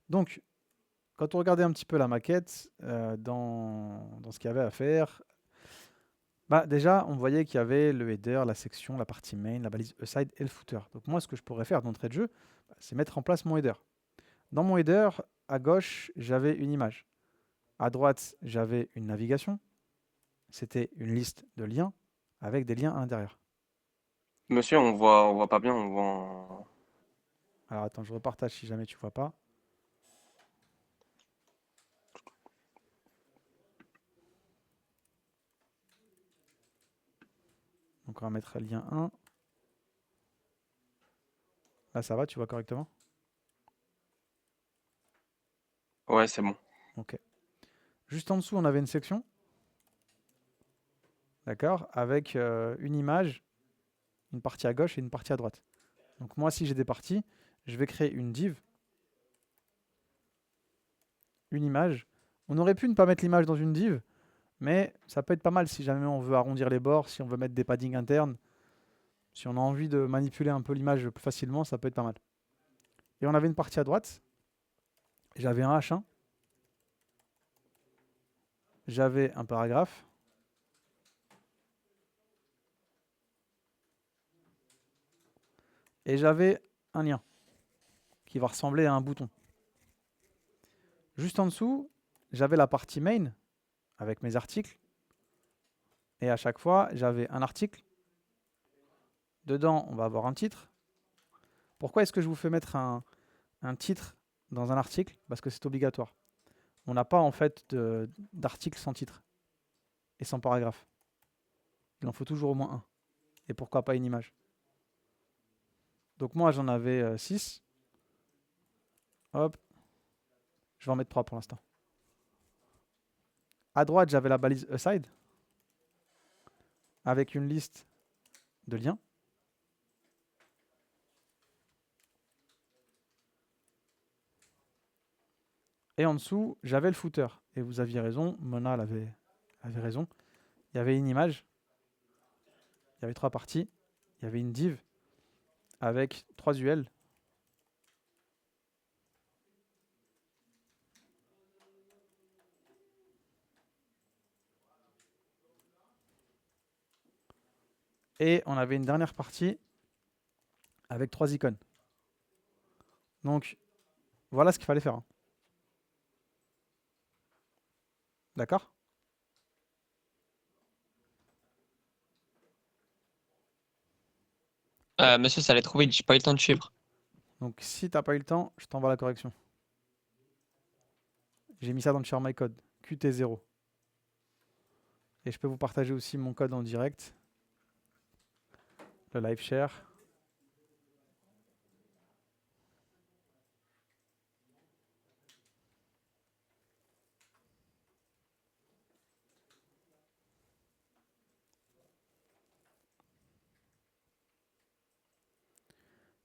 Donc, quand on regardait un petit peu la maquette, dans ce qu'il y avait à faire, bah déjà, on voyait qu'il y avait le header, la section, la partie main, la balise aside et le footer. Donc moi, ce que je pourrais faire d'entrée de jeu, bah, c'est mettre en place mon header. Dans mon header, à gauche, j'avais une image. À droite, j'avais une navigation. C'était une liste de liens avec des liens à l'intérieur. Monsieur, on voit pas bien, on voit Alors attends, je repartage si jamais tu vois pas. Donc on va mettre lien 1. Là, ça va, tu vois correctement? Ouais, c'est bon. Ok. Juste en dessous, on avait une section, d'accord, avec une image, une partie à gauche et une partie à droite. Donc moi, si j'ai des parties, je vais créer une div, une image. On aurait pu ne pas mettre l'image dans une div, mais ça peut être pas mal si jamais on veut arrondir les bords, si on veut mettre des paddings internes, si on a envie de manipuler un peu l'image plus facilement, ça peut être pas mal. Et on avait une partie à droite, j'avais un H1, j'avais un paragraphe, et j'avais un lien qui va ressembler à un bouton. Juste en dessous, j'avais la partie main avec mes articles, et à chaque fois, j'avais un article. Dedans, on va avoir un titre. Pourquoi est-ce que je vous fais mettre un titre dans un article? Parce que c'est obligatoire. On n'a pas en fait d'article sans titre et sans paragraphe. Il en faut toujours au moins un. Et pourquoi pas une image? Donc moi, j'en avais 6. Hop, je vais en mettre 3 pour l'instant. À droite, j'avais la balise aside avec une liste de liens. Et en dessous, j'avais le footer. Et vous aviez raison, Mona avait raison. Il y avait une image, il y avait 3 parties, il y avait une div avec 3 UL. Et on avait une dernière partie avec 3 icônes. Donc voilà ce qu'il fallait faire, hein. D'accord? Monsieur, ça allait trop vite, j'ai pas eu le temps de suivre. Donc si t'as pas eu le temps, je t'envoie la correction. J'ai mis ça dans le share my code, QT0. Et je peux vous partager aussi mon code en direct, le live share.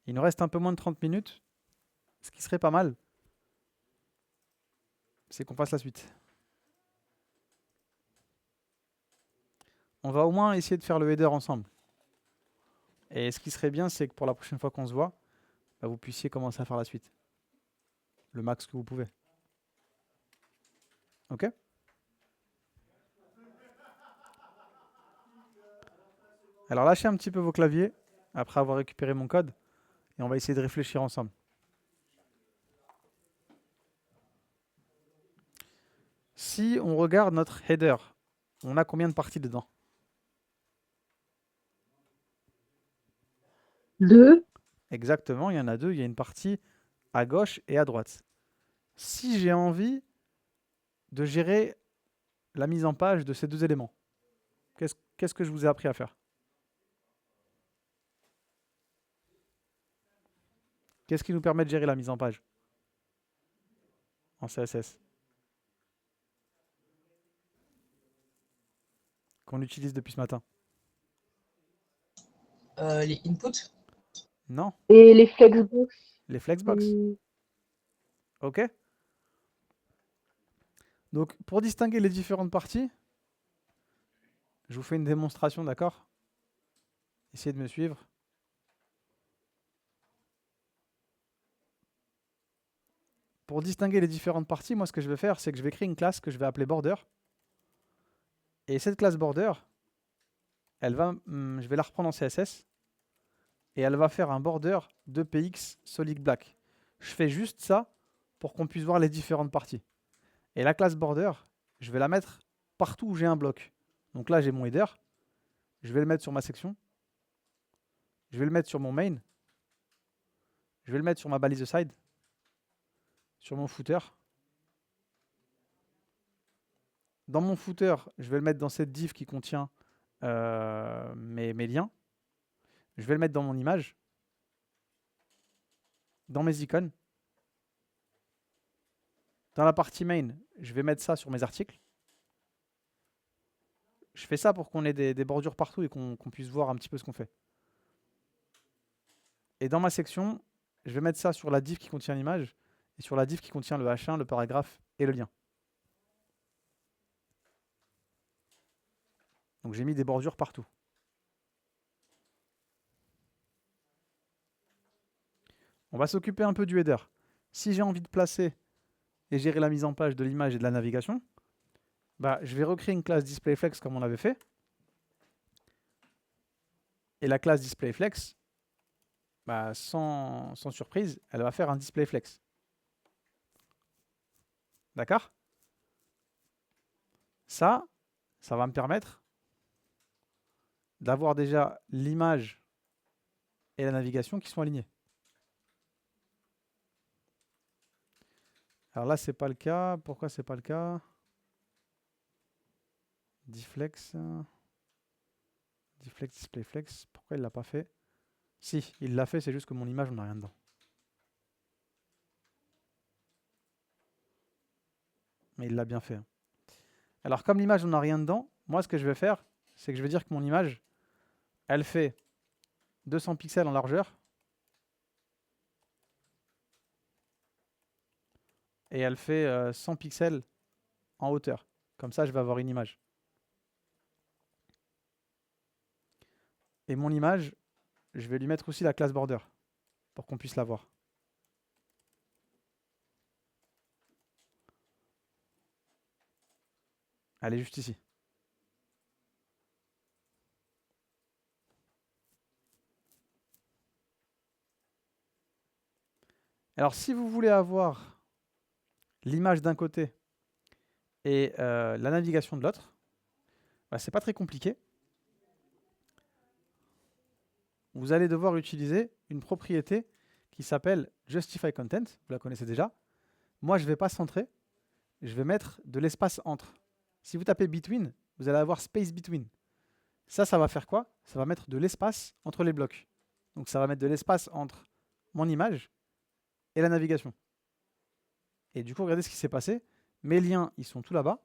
Il nous reste un peu moins de 30 minutes. Ce qui serait pas mal, c'est qu'on fasse la suite. On va au moins essayer de faire le header ensemble. Et ce qui serait bien, c'est que pour la prochaine fois qu'on se voit, bah, vous puissiez commencer à faire la suite. Le max que vous pouvez. Ok? Alors lâchez un petit peu vos claviers après avoir récupéré mon code et on va essayer de réfléchir ensemble. Si on regarde notre header, on a combien de parties dedans? 2. Exactement, il y en a 2. Il y a une partie à gauche et à droite. Si j'ai envie de gérer la mise en page de ces 2 éléments, qu'est-ce que je vous ai appris à faire? Qu'est-ce qui nous permet de gérer la mise en page en CSS qu'on utilise depuis ce matin? Les inputs? Non, Et les flexbox. les flexbox. Ok? Donc pour distinguer les différentes parties, je vous fais une démonstration, d'accord? Essayez de me suivre. pour distinguer les différentes parties, moi ce que je vais faire, c'est que je vais créer une classe que je vais appeler border. Et cette classe border, je vais la reprendre en CSS. Et elle va faire un border de PX solid black. Je fais juste ça pour qu'on puisse voir les différentes parties. Et la classe border, je vais la mettre partout où j'ai un bloc. Donc là, j'ai mon header. Je vais le mettre sur ma section. Je vais le mettre sur mon main. Je vais le mettre sur ma balise side. Sur mon footer. Dans mon footer, je vais le mettre dans cette div qui contient mes liens. Je vais le mettre dans mon image. Dans mes icônes. Dans la partie main, je vais mettre ça sur mes articles. Je fais ça pour qu'on ait des bordures partout et qu'on puisse voir un petit peu ce qu'on fait. Et dans ma section, je vais mettre ça sur la div qui contient l'image et sur la div qui contient le H1, le paragraphe et le lien. Donc j'ai mis des bordures partout. On va s'occuper un peu du header. Si j'ai envie de placer et gérer la mise en page de l'image et de la navigation, bah, je vais recréer une classe displayFlex comme on avait fait. Et la classe displayFlex, bah, sans surprise, elle va faire un displayFlex. D'accord? Ça va me permettre d'avoir déjà l'image et la navigation qui sont alignées. Alors là, c'est pas le cas. Pourquoi c'est pas le cas? Difflex, displayFlex. Pourquoi il l'a pas fait? Si, il l'a fait, c'est juste que mon image, on n'a rien dedans. Mais il l'a bien fait. Alors, comme l'image, on n'a rien dedans, moi, ce que je vais faire, c'est que je vais dire que mon image, elle fait 200 pixels en largeur. Et elle fait 100 pixels en hauteur. Comme ça, je vais avoir une image. Et mon image, je vais lui mettre aussi la classe border pour qu'on puisse la voir. Elle est juste ici. Alors, si vous voulez avoir l'image d'un côté et la navigation de l'autre, bah, c'est pas très compliqué. Vous allez devoir utiliser une propriété qui s'appelle Justify Content. Vous la connaissez déjà. Moi, je ne vais pas centrer. Je vais mettre de l'espace entre. Si vous tapez between, vous allez avoir space between. Ça va faire quoi? Ça va mettre de l'espace entre les blocs. Donc, ça va mettre de l'espace entre mon image et la navigation. Et du coup, regardez ce qui s'est passé. Mes liens, ils sont tout là-bas.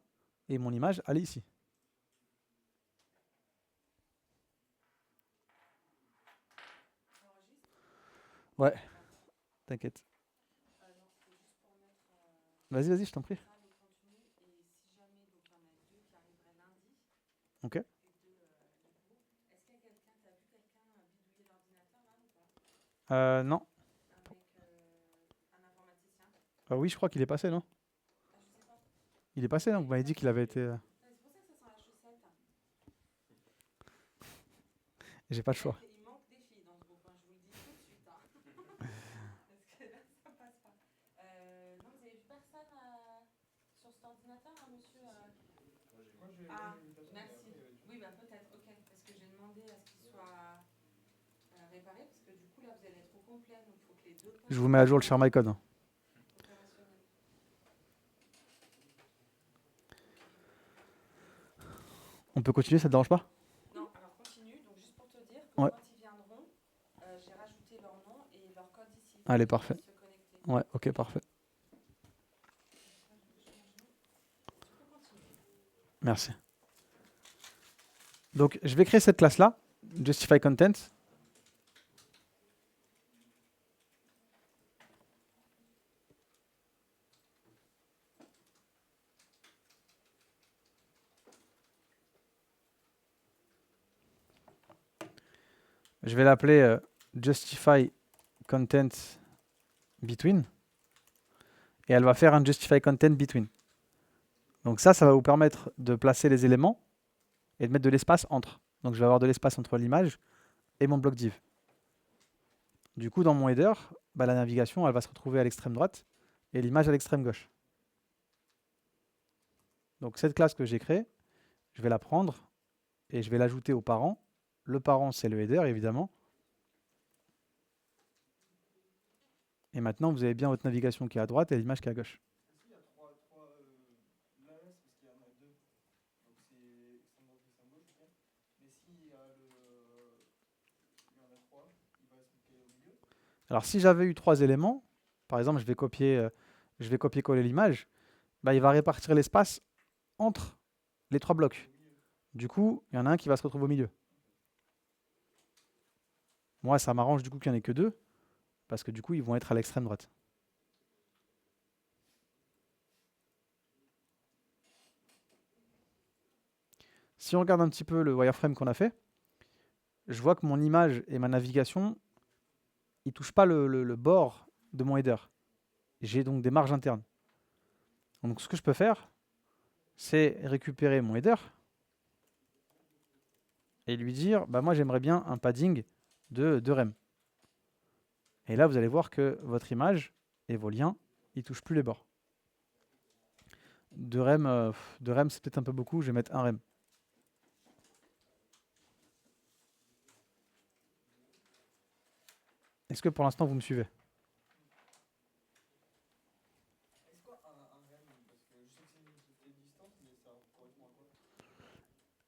Et mon image, elle est ici. Ouais, t'inquiète. Vas-y, vas-y, je t'en prie. Ok. Non. Oui, je crois qu'il est passé, non? Il est passé, non? Vous m'avez dit qu'il avait été... J'ai pas le choix. Il manque des filles dans ce groupe, je vous le dis tout de suite. Parce que là, ça passe pas. Non, vous avez vu personne sur cet ordinateur, monsieur Ah, merci. Oui, bah peut-être, ok. Parce que j'ai demandé à ce qu'il soit réparé, parce que du coup, là, vous allez être au complet. Donc, il faut que les deux... Je vous mets à jour le share my code. On peut continuer, ça te dérange pas? Non, alors continue. Donc, juste pour te dire que quand ils viendront, j'ai rajouté leur nom et leur code ici. Allez, parfait. Ouais, ok, parfait. Merci. Donc, je vais créer cette classe-là, Justify Content. Je vais l'appeler Justify Content Between. et elle va faire un justify content between. Donc ça va vous permettre de placer les éléments et de mettre de l'espace entre. Donc je vais avoir de l'espace entre l'image et mon bloc div. Du coup, dans mon header, bah, la navigation, elle va se retrouver à l'extrême droite et l'image à l'extrême gauche. Donc cette classe que j'ai créée, je vais la prendre et je vais l'ajouter au parent. Le parent, c'est le header, évidemment. Et maintenant, vous avez bien votre navigation qui est à droite et l'image qui est à gauche. Alors si j'avais eu 3 éléments, par exemple, je vais copier-coller l'image, bah, il va répartir l'espace entre les 3 blocs. Du coup, il y en a un qui va se retrouver au milieu. Moi, ça m'arrange du coup qu'il n'y en ait que 2, parce que du coup, ils vont être à l'extrême droite. Si on regarde un petit peu le wireframe qu'on a fait, je vois que mon image et ma navigation, ils ne touchent pas le bord de mon header. J'ai donc des marges internes. Donc ce que je peux faire, c'est récupérer mon header et lui dire, bah, moi j'aimerais bien un padding de rem. Et là, vous allez voir que votre image et vos liens, ils ne touchent plus les bords. De rem c'est peut-être un peu beaucoup, je vais mettre un rem. Est-ce que pour l'instant vous me suivez?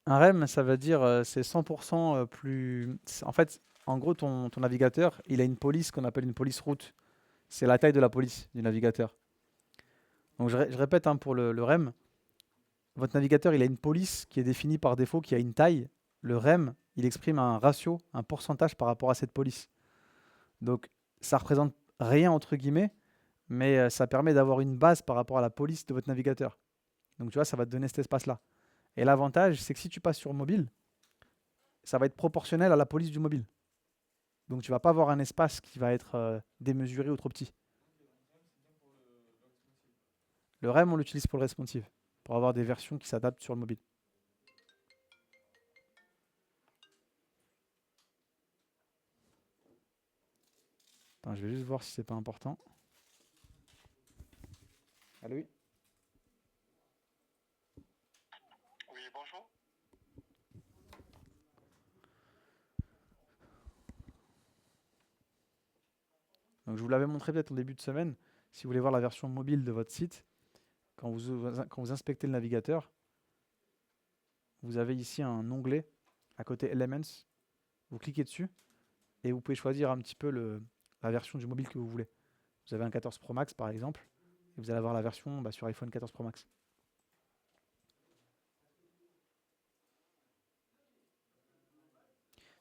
Un rem, ça veut dire c'est 100% plus. En fait, en gros, ton navigateur, il a une police qu'on appelle une police route. C'est la taille de la police du navigateur. Donc je répète pour le rem, votre navigateur, il a une police qui est définie par défaut, qui a une taille. Le rem, il exprime un ratio, un pourcentage par rapport à cette police. Donc ça représente rien entre guillemets, mais ça permet d'avoir une base par rapport à la police de votre navigateur. Donc tu vois, ça va te donner cet espace-là. Et l'avantage, c'est que si tu passes sur mobile, ça va être proportionnel à la police du mobile. Donc tu ne vas pas avoir un espace qui va être démesuré ou trop petit. Le rem, on l'utilise pour le responsive, pour avoir des versions qui s'adaptent sur le mobile. Attends, je vais juste voir si c'est pas important. Allô, oui. Oui, bonjour. Donc je vous l'avais montré peut-être en début de semaine. Si vous voulez voir la version mobile de votre site, quand vous inspectez le navigateur, vous avez ici un onglet à côté Elements. Vous cliquez dessus et vous pouvez choisir un petit peu la version du mobile que vous voulez. Vous avez un 14 Pro Max par exemple, et vous allez avoir la version sur iPhone 14 Pro Max.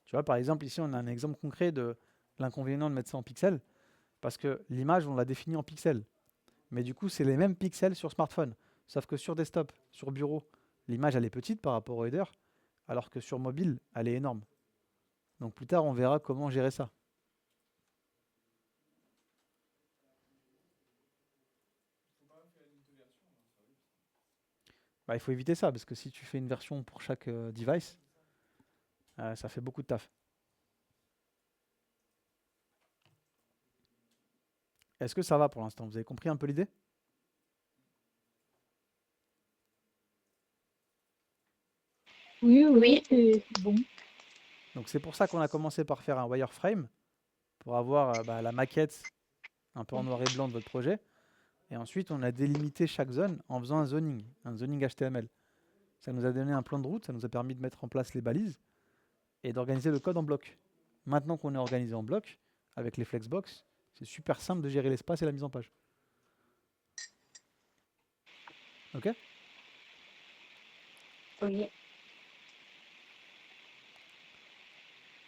Tu vois, par exemple, ici on a un exemple concret de l'inconvénient de mettre ça en pixels, parce que l'image, on l'a définie en pixels. Mais du coup, c'est les mêmes pixels sur smartphone. Sauf que sur desktop, sur bureau, l'image, elle est petite par rapport au header, alors que sur mobile, elle est énorme. Donc plus tard, on verra comment gérer ça. Bah, il faut éviter ça, parce que si tu fais une version pour chaque device, ça fait beaucoup de taf. Est-ce que ça va pour l'instant? Vous avez compris un peu l'idée? Oui, c'est bon. Donc c'est pour ça qu'on a commencé par faire un wireframe, pour avoir la maquette un peu en noir et blanc de votre projet. Et ensuite, on a délimité chaque zone en faisant un zoning HTML. Ça nous a donné un plan de route, ça nous a permis de mettre en place les balises et d'organiser le code en bloc. Maintenant qu'on est organisé en bloc, avec les flexbox, c'est super simple de gérer l'espace et la mise en page. Ok? Oui.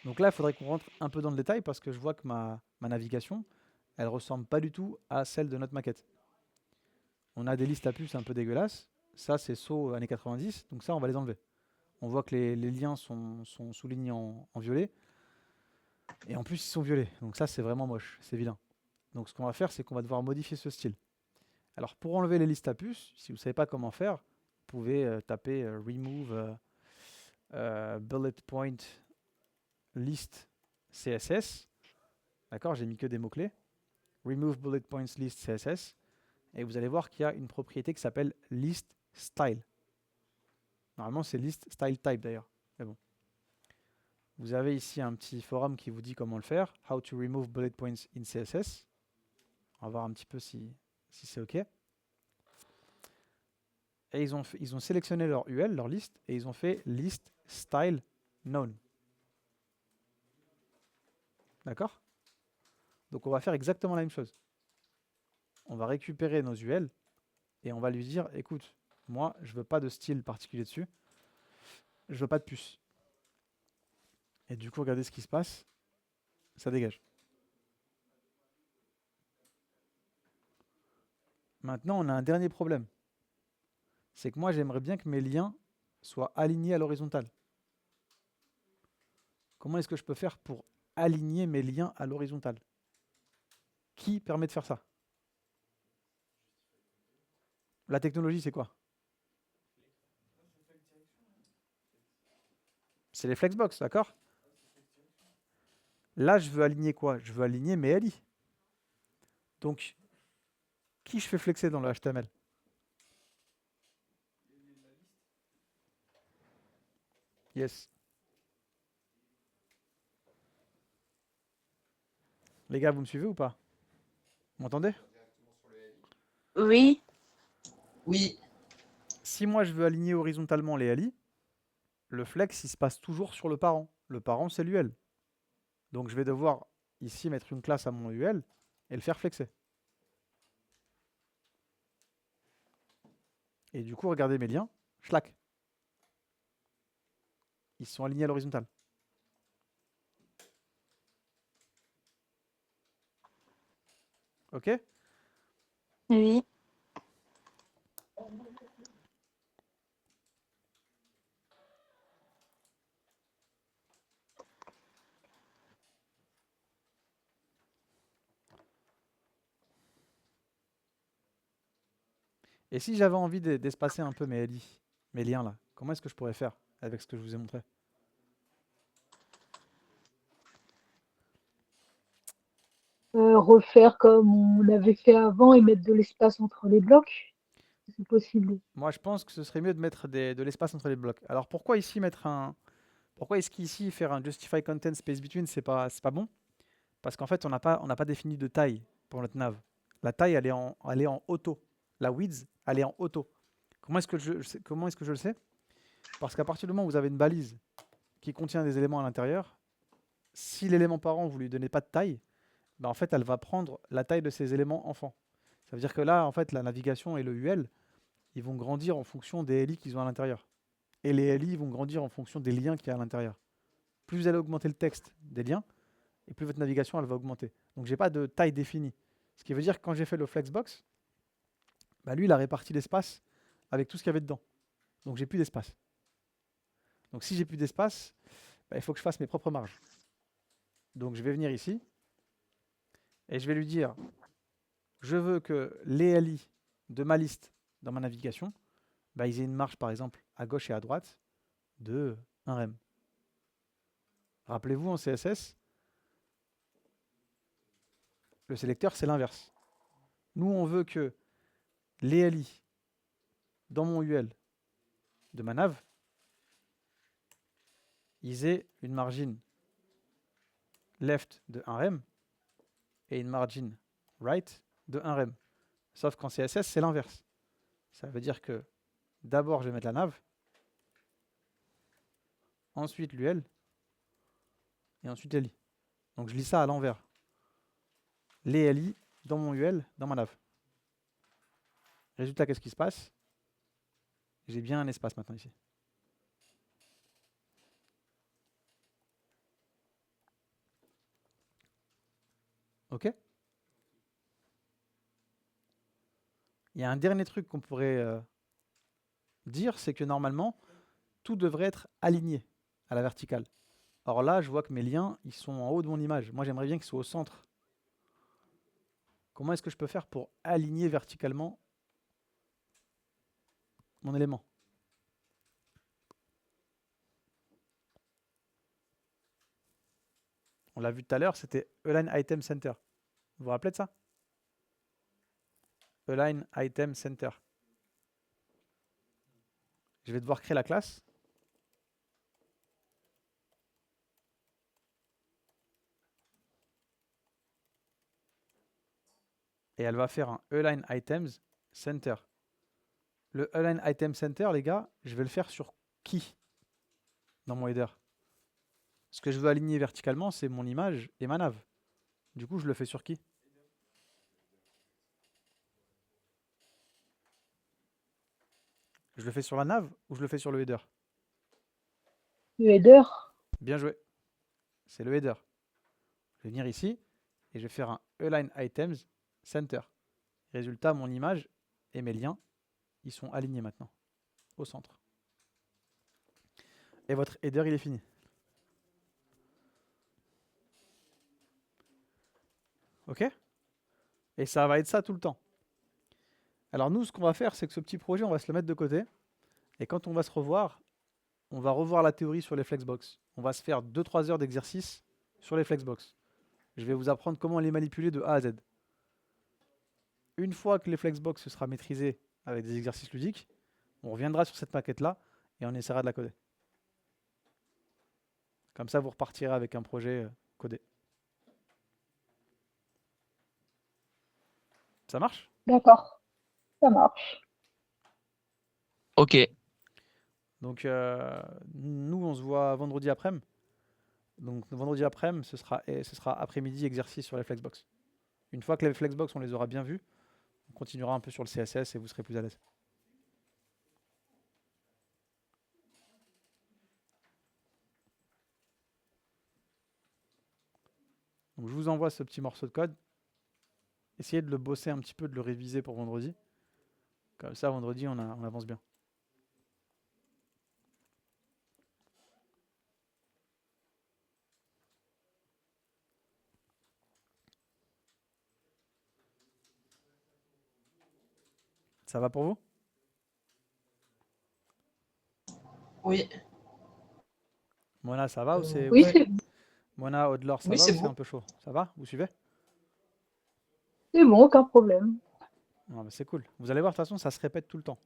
Donc là, il faudrait qu'on rentre un peu dans le détail parce que je vois que ma navigation, elle ressemble pas du tout à celle de notre maquette. On a des listes à puces un peu dégueulasses. Ça, c'est saut années 90, donc ça, on va les enlever. On voit que les liens sont soulignés en violet. Et en plus, ils sont violets. Donc ça, c'est vraiment moche. C'est vilain. Donc ce qu'on va faire, c'est qu'on va devoir modifier ce style. Alors pour enlever les listes à puces, si vous ne savez pas comment faire, vous pouvez taper remove bullet point list CSS. D'accord, j'ai mis que des mots-clés. Remove bullet points list CSS. Et vous allez voir qu'il y a une propriété qui s'appelle list style. Normalement, c'est list style type d'ailleurs. Mais bon. Vous avez ici un petit forum qui vous dit comment le faire. How to remove bullet points in CSS. On va voir un petit peu si c'est OK. Et ils ont sélectionné leur UL, leur liste, et ils ont fait list style known. D'accord? Donc on va faire exactement la même chose. On va récupérer nos UL et on va lui dire, écoute, moi, je veux pas de style particulier dessus. Je veux pas de puce. Et du coup, regardez ce qui se passe. Ça dégage. Maintenant, on a un dernier problème. C'est que moi, j'aimerais bien que mes liens soient alignés à l'horizontale. Comment est-ce que je peux faire pour aligner mes liens à l'horizontale? Qui permet de faire ça? La technologie, c'est quoi? C'est les Flexbox, d'accord? Là, je veux aligner quoi? Je veux aligner mes LI. Donc, qui je fais flexer dans le HTML? Yes. Les gars, vous me suivez ou pas? Vous m'entendez? Oui. Oui. Si moi, je veux aligner horizontalement les LI, le flex, il se passe toujours sur le parent. Le parent, c'est l'UL. Donc, je vais devoir ici mettre une classe à mon UL et le faire flexer. Et du coup, regardez mes liens. Schlack. Ils sont alignés à l'horizontale. OK? Oui. Et si j'avais envie d'espacer un peu mes LI, mes liens là, comment est-ce que je pourrais faire avec ce que je vous ai montré? Refaire comme on avait fait avant et mettre de l'espace entre les blocs. C'est possible. Moi, je pense que ce serait mieux de mettre de l'espace entre les blocs. Alors pourquoi ici mettre un... Pourquoi est-ce qu'ici faire un justify content space between, c'est pas bon? Parce qu'en fait, on n'a pas défini de taille pour notre nav. La taille, elle est en auto. La width, elle est en auto. Comment est-ce que je le sais? Parce qu'à partir du moment où vous avez une balise qui contient des éléments à l'intérieur, si l'élément parent, vous lui donnez pas de taille, ben en fait, elle va prendre la taille de ces éléments enfants. Ça veut dire que là, en fait, la navigation et le UL, ils vont grandir en fonction des LI qu'ils ont à l'intérieur. Et les LI vont grandir en fonction des liens qu'il y a à l'intérieur. Plus vous allez augmenter le texte des liens, et plus votre navigation elle va augmenter. Donc j'ai pas de taille définie. Ce qui veut dire que quand j'ai fait le Flexbox, bah lui il a réparti l'espace avec tout ce qu'il y avait dedans. Donc j'ai plus d'espace. Donc si j'ai plus d'espace, bah, il faut que je fasse mes propres marges. Donc je vais venir ici et je vais lui dire je veux que les LI de ma liste dans ma navigation, bah, ils aient une marge par exemple à gauche et à droite de 1 rem. Rappelez-vous en CSS, le sélecteur c'est l'inverse. Nous on veut que les LI dans mon UL de ma nav, ils aient une margin left de 1 rem et une margin right de 1 rem. Sauf qu'en CSS, c'est l'inverse. Ça veut dire que d'abord, je vais mettre la nav, ensuite l'UL, et ensuite LI. Donc je lis ça à l'envers. Les LI dans mon UL, dans ma nav. Résultat, qu'est-ce qui se passe? J'ai bien un espace maintenant ici. OK? Il y a un dernier truc qu'on pourrait dire, c'est que normalement, tout devrait être aligné à la verticale. Or là, je vois que mes liens, ils sont en haut de mon image. Moi, j'aimerais bien qu'ils soient au centre. Comment est-ce que je peux faire pour aligner verticalement mon élément. On l'a vu tout à l'heure, c'était Align Item Center. Vous vous rappelez de ça? Align Item Center. Je vais devoir créer la classe. Et elle va faire un Align Items Center. Le Align Item Center, les gars, je vais le faire sur qui dans mon header? Ce que je veux aligner verticalement, c'est mon image et ma nav. Du coup, je le fais sur qui? Je le fais sur la nav ou je le fais sur le header? Le header. Bien joué. C'est le header. Je vais venir ici et je vais faire un Align Items Center. Résultat, mon image et mes liens, ils sont alignés maintenant, au centre. Et votre header, il est fini. Ok? Et ça va être ça tout le temps. Alors nous, ce qu'on va faire, c'est que ce petit projet, on va se le mettre de côté. Et quand on va se revoir, on va revoir la théorie sur les flexbox. On va se faire 2-3 heures d'exercice sur les flexbox. Je vais vous apprendre comment les manipuler de A à Z. Une fois que les flexbox se sera maîtrisé avec des exercices ludiques, on reviendra sur cette maquette-là et on essaiera de la coder. Comme ça, vous repartirez avec un projet codé. Ça marche? D'accord. Ça marche. Ok. Donc, nous, on se voit vendredi après-midi. Donc, vendredi après-midi, ce sera après-midi exercice sur les flexbox. Une fois que les flexbox, on les aura bien vus, on continuera un peu sur le CSS et vous serez plus à l'aise. Donc, je vous envoie ce petit morceau de code. Essayez de le bosser un petit peu, de le réviser pour vendredi. Comme ça, vendredi, on avance bien. Ça va pour vous? Oui. Mona, ça va ou c'est... Oui, Ouais. c'est Mona, Odlor, ça Oui, va c'est ou c'est bon. un peu chaud? Ça va? Vous suivez? bon, aucun problème. Non, mais c'est cool. Vous allez voir, de toute façon, ça se répète tout le temps.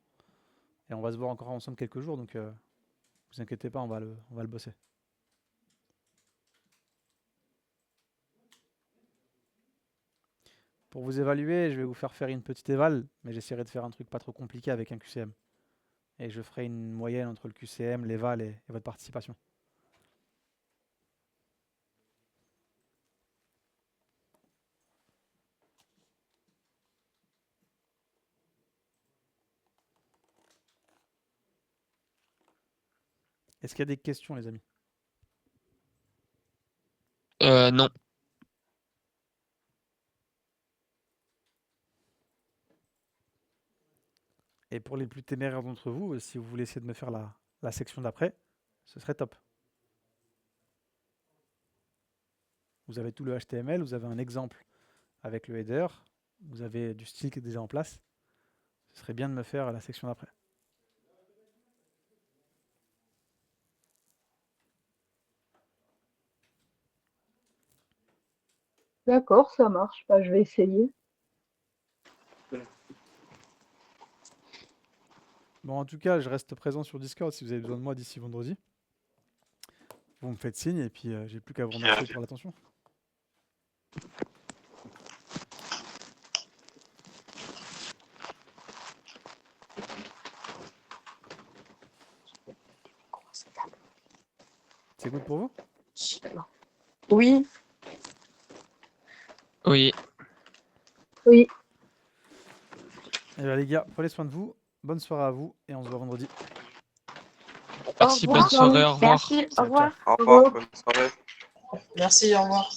Et on va se voir encore ensemble quelques jours, donc vous inquiétez pas, on va le bosser. Pour vous évaluer, je vais vous faire une petite éval, mais j'essaierai de faire un truc pas trop compliqué avec un QCM. Et je ferai une moyenne entre le QCM, l'éval et votre participation. Est-ce qu'il y a des questions, les amis? Non. Et pour les plus téméraires d'entre vous, si vous voulez essayer de me faire la section d'après, ce serait top. Vous avez tout le HTML, vous avez un exemple avec le header, vous avez du style qui est déjà en place. Ce serait bien de me faire la section d'après. D'accord, ça marche. Bah, je vais essayer. Bon, en tout cas, je reste présent sur Discord si vous avez besoin de moi d'ici vendredi. Vous me faites signe et puis j'ai plus qu'à vous remercier pour l'attention. C'est good pour vous? Oui, Oui. Oui, Eh bien les gars, prenez soin de vous. Bonne soirée à vous et on se voit vendredi. Merci, revoir. bonne soirée, au revoir. merci, au Ciao, revoir. ciao. Au revoir, bonne soirée. Merci, au revoir.